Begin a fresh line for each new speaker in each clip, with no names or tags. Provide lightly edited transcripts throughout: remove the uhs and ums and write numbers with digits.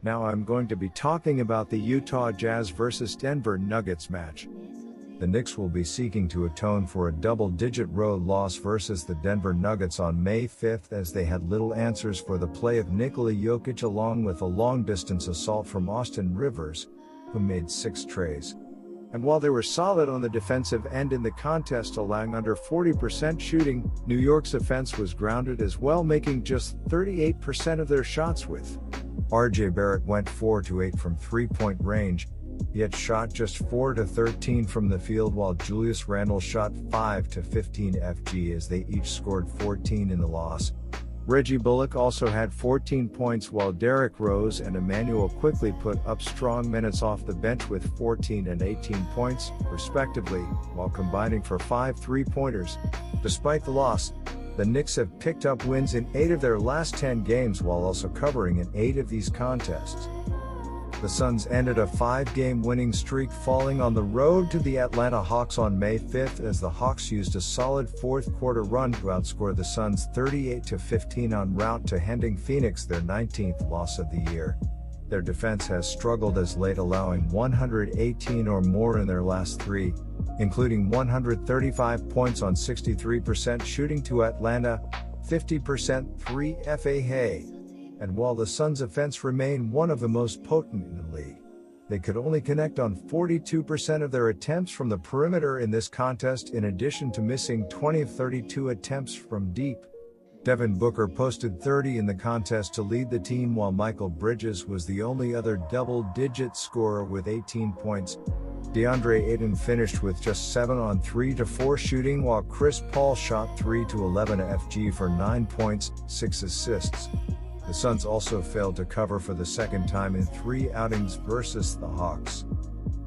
Now I'm going to be talking about the Utah Jazz vs Denver Nuggets match. The Knicks will be seeking to atone for a double-digit road loss versus the Denver Nuggets on May 5th, as they had little answers for the play of Nikola Jokic along with a long-distance assault from Austin Rivers, who made 6 treys. And while they were solid on the defensive end in the contest, allowing under 40% shooting, New York's offense was grounded as well, making just 38% of their shots with. RJ Barrett went 4-8 from three-point range, yet shot just 4-13 from the field, while Julius Randle shot 5-15 FG as they each scored 14 in the loss. Reggie Bullock also had 14 points, while Derrick Rose and Emmanuel quickly put up strong minutes off the bench with 14 and 18 points, respectively, while combining for 5 three-pointers. Despite the loss, the Knicks have picked up wins in 8 of their last 10 games while also covering in 8 of these contests. The Suns ended a 5-game winning streak, falling on the road to the Atlanta Hawks on May 5th as the Hawks used a solid fourth-quarter run to outscore the Suns 38-15 en route to handing Phoenix their 19th loss of the year. Their defense has struggled as late, allowing 118 or more in their last 3, including 135 points on 63% shooting to Atlanta, 50% 3 FA. And while the Suns' offense remained one of the most potent in the league, they could only connect on 42% of their attempts from the perimeter in this contest, in addition to missing 20 of 32 attempts from deep. Devin Booker posted 30 in the contest to lead the team, while Michael Bridges was the only other double-digit scorer with 18 points. DeAndre Ayton finished with just 7 on 3-4 shooting, while Chris Paul shot 3-11 FG for 9 points, 6 assists. The Suns also failed to cover for the second time in 3 outings versus the Hawks.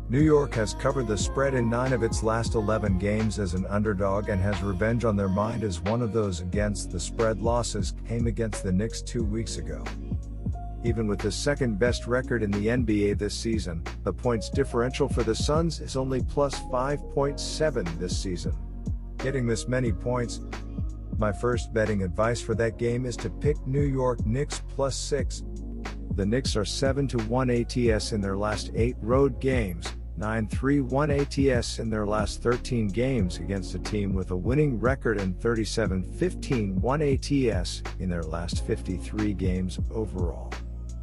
New York has covered the spread in 9 of its last 11 games as an underdog and has revenge on their mind, as one of those against the spread losses came against the Knicks 2 weeks ago. Even with the second-best record in the NBA this season, the points differential for the Suns is only plus 5.7 this season. Getting this many points, my first betting advice for that game is to pick New York Knicks plus 6. The Knicks are 7-1 ATS in their last 8 road games, 9-3-1 ATS in their last 13 games against a team with a winning record, and 37-15-1 ATS in their last 53 games overall.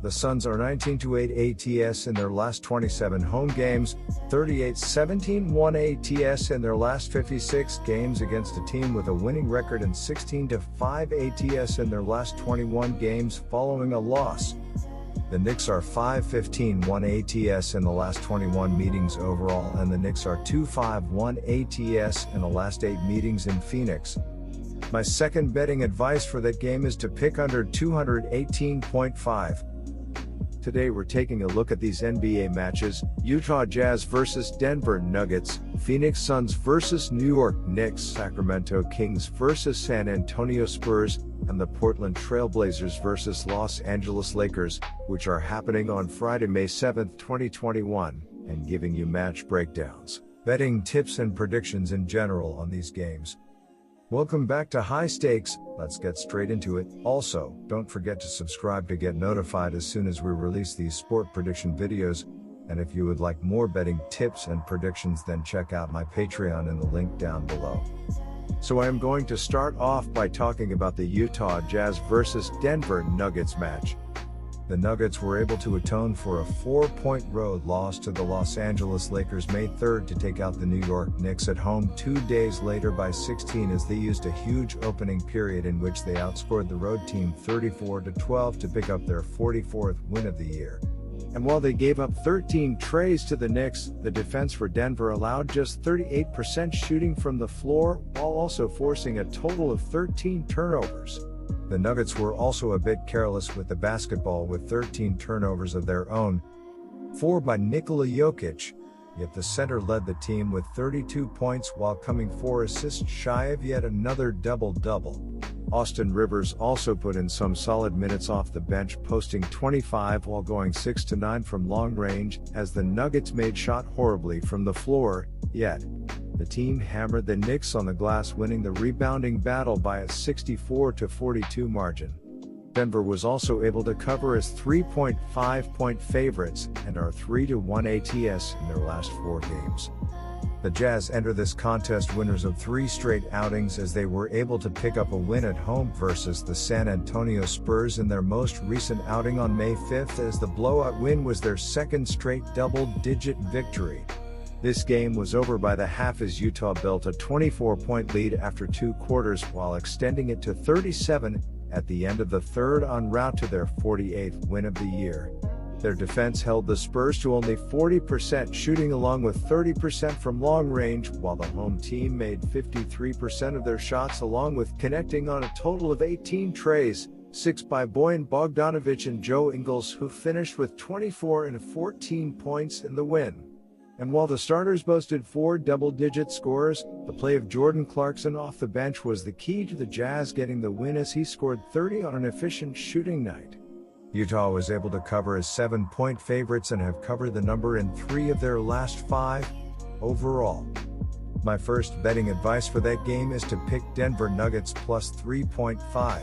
The Suns are 19-8 ATS in their last 27 home games, 38-17-1 ATS in their last 56 games against a team with a winning record, and 16-5 ATS in their last 21 games following a loss. The Knicks are 5-15-1 ATS in the last 21 meetings overall, and the Knicks are 2-5-1 ATS in the last 8 meetings in Phoenix. My second betting advice for that game is to pick under 218.5. Today we're taking a look at these NBA matches: Utah Jazz vs Denver Nuggets, Phoenix Suns vs New York Knicks, Sacramento Kings vs San Antonio Spurs, and the Portland Trail Blazers vs Los Angeles Lakers, which are happening on Friday, May 7, 2021, and giving you match breakdowns, betting tips and predictions in general on these games. Welcome back to High Stakes. Let's get straight into it. Also, don't forget to subscribe to get notified as soon as we release these sport prediction videos. And if you would like more betting tips and predictions, then check out my Patreon in the link down below. So I am going to start off by talking about the Utah Jazz vs Denver Nuggets match. The Nuggets were able to atone for a 4-point road loss to the Los Angeles Lakers May 3rd to take out the New York Knicks at home 2 days later by 16, as they used a huge opening period in which they outscored the road team 34-12 to pick up their 44th win of the year. And while they gave up 13 treys to the Knicks, the defense for Denver allowed just 38% shooting from the floor, while also forcing a total of 13 turnovers. The Nuggets were also a bit careless with the basketball, with 13 turnovers of their own, 4 by Nikola Jokic, yet the center led the team with 32 points while coming 4 assists shy of yet another double-double. Austin Rivers also put in some solid minutes off the bench, posting 25 while going 6-9 from long range, as the Nuggets made shot horribly from the floor, yet the team hammered the Knicks on the glass, winning the rebounding battle by a 64-42 margin. Denver was also able to cover as 3.5-point favorites and are 3-1 ATS in their last 4 games. The Jazz enter this contest winners of 3 straight outings as they were able to pick up a win at home versus the San Antonio Spurs in their most recent outing on May 5th, as the blowout win was their second straight double-digit victory. This game was over by the half as Utah built a 24-point lead after 2 quarters while extending it to 37 at the end of the third en route to their 48th win of the year. Their defense held the Spurs to only 40% shooting along with 30% from long range, while the home team made 53% of their shots along with connecting on a total of 18 trays, 6 by Bojan Bogdanovic and Joe Ingles, who finished with 24 and 14 points in the win. And while the starters boasted 4 double-digit scores, the play of Jordan Clarkson off the bench was the key to the Jazz getting the win as he scored 30 on an efficient shooting night. Utah was able to cover as 7-point favorites and have covered the number in 3 of their last 5 overall. My first betting advice for that game is to pick Denver Nuggets plus 3.5.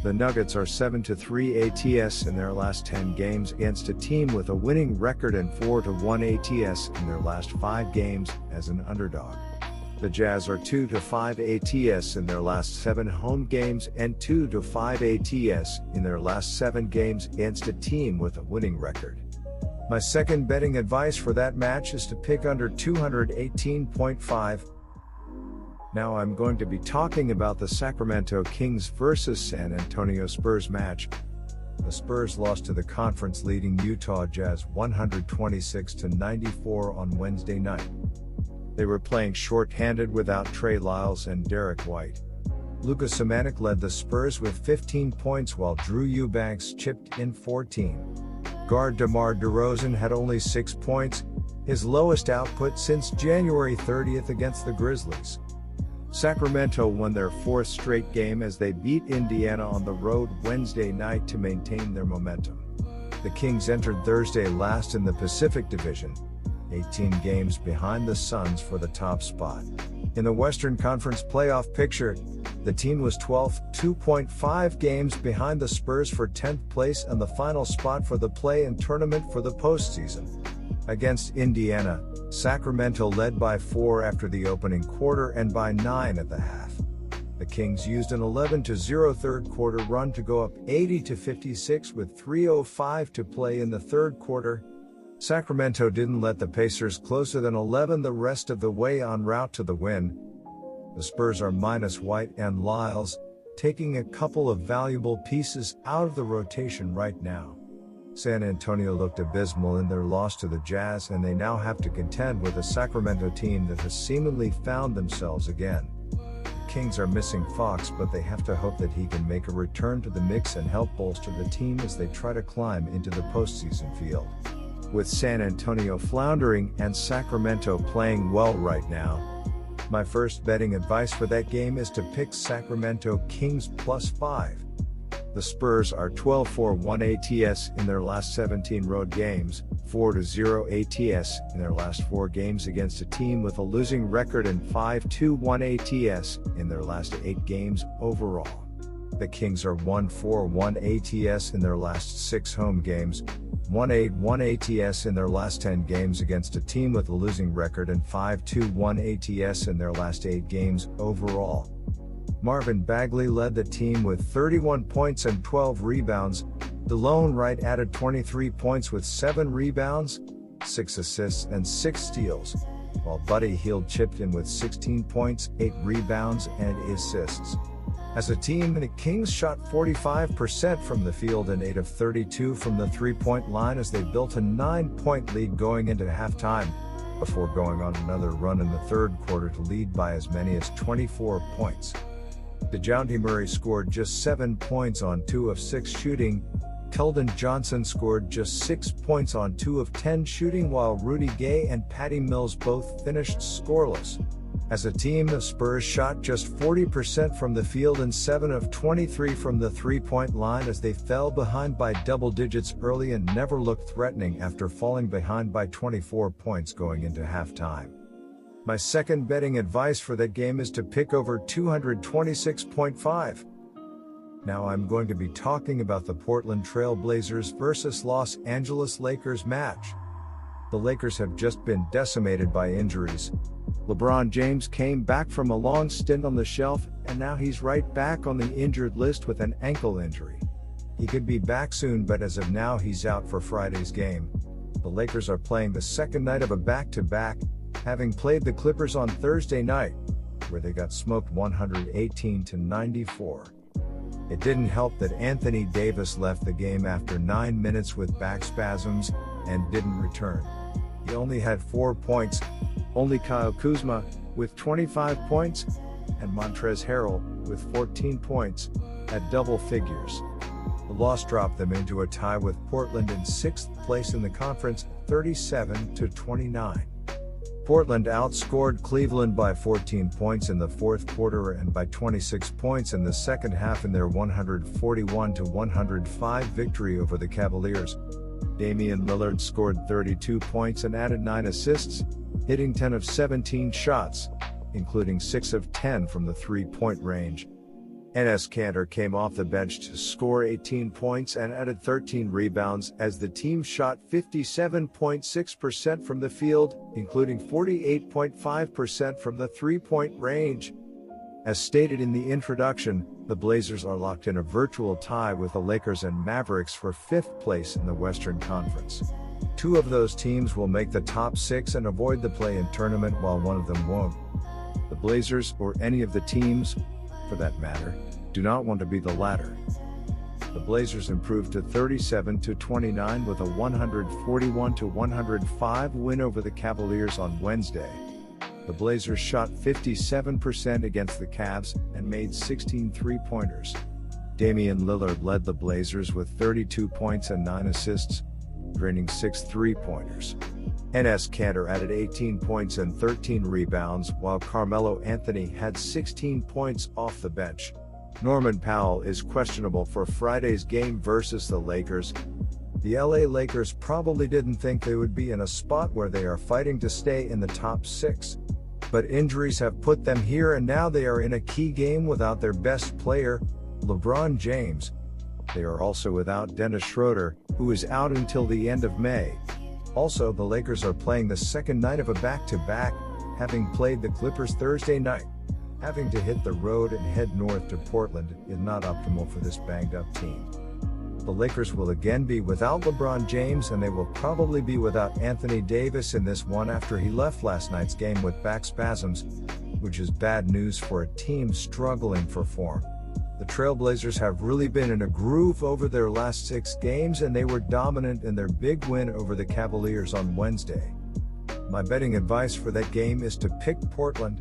The Nuggets are 7-3 ATS in their last 10 games against a team with a winning record and 4-1 ATS in their last 5 games as an underdog. The Jazz are 2-5 ATS in their last 7 home games and 2-5 ATS in their last 7 games against a team with a winning record. My second betting advice for that match is to pick under 218.5. Now I'm going to be talking about the Sacramento Kings versus San Antonio Spurs match. The Spurs lost to the conference-leading Utah Jazz 126-94 on Wednesday night. They were playing short-handed without Trey Lyles and Derek White. Luka Šimanić led the Spurs with 15 points while Drew Eubanks chipped in 14. Guard DeMar DeRozan had only 6 points, his lowest output since January 30th against the Grizzlies. Sacramento won their 4th straight game as they beat Indiana on the road Wednesday night to maintain their momentum. The Kings entered Thursday last in the Pacific Division, 18 games behind the Suns for the top spot. In the Western Conference playoff picture, the team was 12th, 2.5 games behind the Spurs for 10th place and the final spot for the play-in tournament for the postseason. Against Indiana, Sacramento led by 4 after the opening quarter and by 9 at the half. The Kings used an 11-0 third quarter run to go up 80-56 with 3:05 to play in the third quarter. Sacramento didn't let the Pacers closer than 11 the rest of the way en route to the win. The Spurs are minus White and Lyles, taking a couple of valuable pieces out of the rotation right now. San Antonio looked abysmal in their loss to the Jazz, and they now have to contend with a Sacramento team that has seemingly found themselves again. The Kings are missing Fox, but they have to hope that he can make a return to the mix and help bolster the team as they try to climb into the postseason field. With San Antonio floundering and Sacramento playing well right now, my first betting advice for that game is to pick Sacramento Kings plus 5. The Spurs are 12-4-1 ATS in their last 17 road games, 4-0 ATS in their last 4 games against a team with a losing record, and 5-2-1 ATS in their last 8 games overall. The Kings are 1-4-1 ATS in their last 6 home games, 1-8-1 ATS in their last 10 games against a team with a losing record, and 5-2-1 ATS in their last 8 games overall. Marvin Bagley led the team with 31 points and 12 rebounds. DeLone Wright added 23 points with 7 rebounds, 6 assists and 6 steals, while Buddy Hield chipped in with 16 points, 8 rebounds and assists. As a team, the Kings shot 45% from the field and 8 of 32 from the three-point line as they built a 9-point lead going into halftime, before going on another run in the third quarter to lead by as many as 24 points. DeJounte Murray scored just 7 points on 2 of 6 shooting. Keldon Johnson scored just 6 points on 2 of 10 shooting, while Rudy Gay and Patty Mills both finished scoreless. As a team, the Spurs shot just 40% from the field and 7 of 23 from the three-point line as they fell behind by double digits early and never looked threatening after falling behind by 24 points going into halftime. My second betting advice for that game is to pick over 226.5. Now I'm going to be talking about the Portland Trail Blazers versus Los Angeles Lakers match. The Lakers have just been decimated by injuries. LeBron James came back from a long stint on the shelf, and now he's right back on the injured list with an ankle injury. He could be back soon, but as of now he's out for Friday's game. The Lakers are playing the second night of a back-to-back, having played the Clippers on Thursday night, where they got smoked 118-94. It didn't help that Anthony Davis left the game after 9 minutes with back spasms and didn't return. He only had 4 points. Only Kyle Kuzma, with 25 points, and Montrezl Harrell, with 14 points, at double figures. The loss dropped them into a tie with Portland in 6th place in the conference, 37-29. Portland outscored Cleveland by 14 points in the fourth quarter and by 26 points in the second half in their 141-105 victory over the Cavaliers. Damian Lillard scored 32 points and added 9 assists, hitting 10 of 17 shots, including 6 of 10 from the three-point range. Enes Kanter came off the bench to score 18 points and added 13 rebounds as the team shot 57.6% from the field, including 48.5% from the three-point range. As stated in the introduction, the Blazers are locked in a virtual tie with the Lakers and Mavericks for 5th place in the Western Conference. 2 of those teams will make the top 6 and avoid the play-in tournament, while one of them won't. The Blazers, or any of the teams, for that matter, do not want to be the latter. The Blazers improved to 37-29 with a 141-105 win over the Cavaliers on Wednesday. The Blazers shot 57% against the Cavs and made 16 three-pointers. Damian Lillard led the Blazers with 32 points and 9 assists, draining 6 three-pointers. Enes Kanter added 18 points and 13 rebounds, while Carmelo Anthony had 16 points off the bench. Norman Powell is questionable for Friday's game versus the Lakers. The LA Lakers probably didn't think they would be in a spot where they are fighting to stay in the top 6. But injuries have put them here, and now they are in a key game without their best player, LeBron James. They are also without Dennis Schroeder, who is out until the end of May. Also, the Lakers are playing the second night of a back-to-back, having played the Clippers Thursday night. Having to hit the road and head north to Portland is not optimal for this banged-up team. The Lakers will again be without LeBron James, and they will probably be without Anthony Davis in this one after he left last night's game with back spasms, which is bad news for a team struggling for form. The Trailblazers have really been in a groove over their last 6 games, and they were dominant in their big win over the Cavaliers on Wednesday. My betting advice for that game is to pick Portland.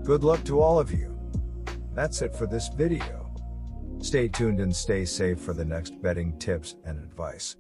Good luck to all of you. That's it for this video. Stay tuned and stay safe for the next betting tips and advice.